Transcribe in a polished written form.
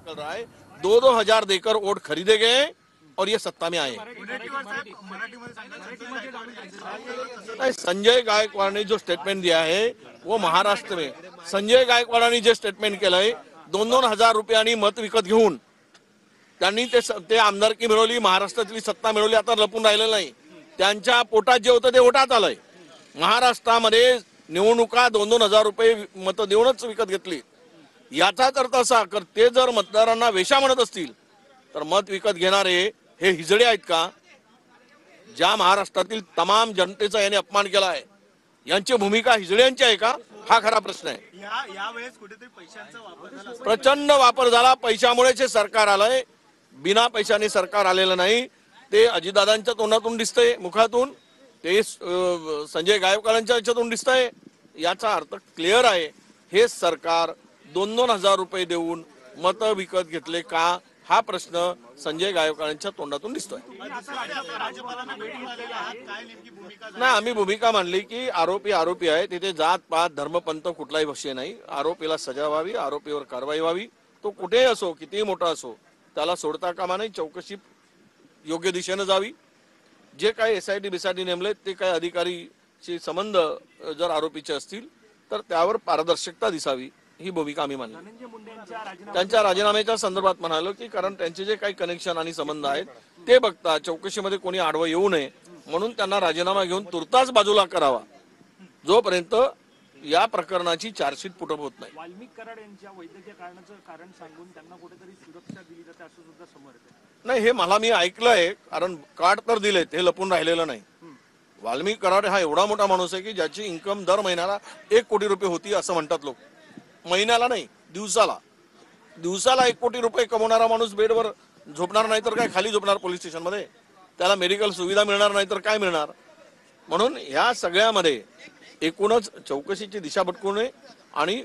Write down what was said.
निकल रहा है, 2-2 हजार देकर वोट खरीदे गए और ये सत्ता में आए। संजय गायकवाड़ने जो स्टेटमेंट दिया है वो महाराष्ट्र में संजय गायकवाडांनी जे स्टेटमेंट केलंय 2-2 हजार रुपयांनी मत विकत घेऊन त्यांनी ते आमदारकी मिळवली, महाराष्ट्रातली सत्ता मिळवली, आता लपून राहिलेलं नाही। त्यांच्या पोटात जे होतं ते ओटात आलंय। महाराष्ट्रामध्ये निवडणुका 2-2 हजार रुपये मत देऊनच विकत घेतली। याचाच अर्थ असा की ते जर मतदारांना वेशा म्हणत असतील तर मत विकत घेणारे हे हिजडे आहेत का? ज्या महाराष्ट्रातील तमाम जनतेचा याने अपमान केला आहे, यांची भूमिका हिजड्यांची आहे का? हा खरा प्रश्न आहे। यावेळेस कुठेतरी पैशांचा वापर झाला, प्रचंड वापर झाला। पैशामुळेच हे सरकार आलंय, बिना पैशाने सरकार आलेलं नाही। ते अजितदादांच्या तोंडातून दिसतंय, मुखातून, ते संजय गायकवाडांच्या याच्यातून दिसतंय। याचा अर्थ क्लिअर आहे, हे सरकार 2-2 हजार रुपये देऊन मत विकत घेतले का? हा प्रश्न संजय गायकवाडांच्या तोंडातून दिसतोय। नाही, आम्ही भूमिका मांडली की आरोपी आहे, तिथे जात पात धर्मपंथ कुठलाही विषय नाही। आरोपीला सजा व्हावी, आरोपीवर कारवाई व्हावी, तो कुठेही असो, कितीही मोठा असो, त्याला सोडता कामा नाही। चौकशी योग्य दिशेने जावी। जे काही SIT बिसायटी नेमले ते काही अधिकारीशी संबंध जर आरोपीचे असतील तर त्यावर पारदर्शकता दिसावी, ही भूमिका आम्ही मांडली। त्यांच्या राजीनाम्याच्या संदर्भात म्हणालो की कारण त्यांचे जे काही कनेक्शन आणि संबंध आहेत ते बघता चौकशीमध्ये कोणी आडवं येऊ नये म्हणून त्यांना राजीनामा घेऊन तुर्तास बाजूला करावा, जोपर्यंत या प्रकरणाची चार्जशीट पुटअप होत नाही। वाल्मिक कराड यांच्या वैद्यकीय कारणाचं कारण सांगून त्यांना कुठेतरी सुरक्षा दिली जाते असं सुद्धा समोर येतं। नाही, हे मी ऐकलंय, कारण कार्ड तर दिलेत, हे लपून राहिलेलं नाही। वाल्मिक कराड हा एवढा मोठा माणूस आहे की ज्याची इन्कम दर महिन्याला 1 कोटी रुपये होती असं म्हणतात लोक। महिन्याला नाही, दिवसाला 1 कोटी रुपये कमवणारा माणूस बेडवर झोपणार नाही तर काय, खाली झोपणार पोलीस स्टेशनमध्ये? त्याला मेडिकल सुविधा मिळणार नाही तर काय मिळणार? म्हणून ह्या सगळ्यामध्ये एकूणच चौकशीची दिशा भटकू नये आणि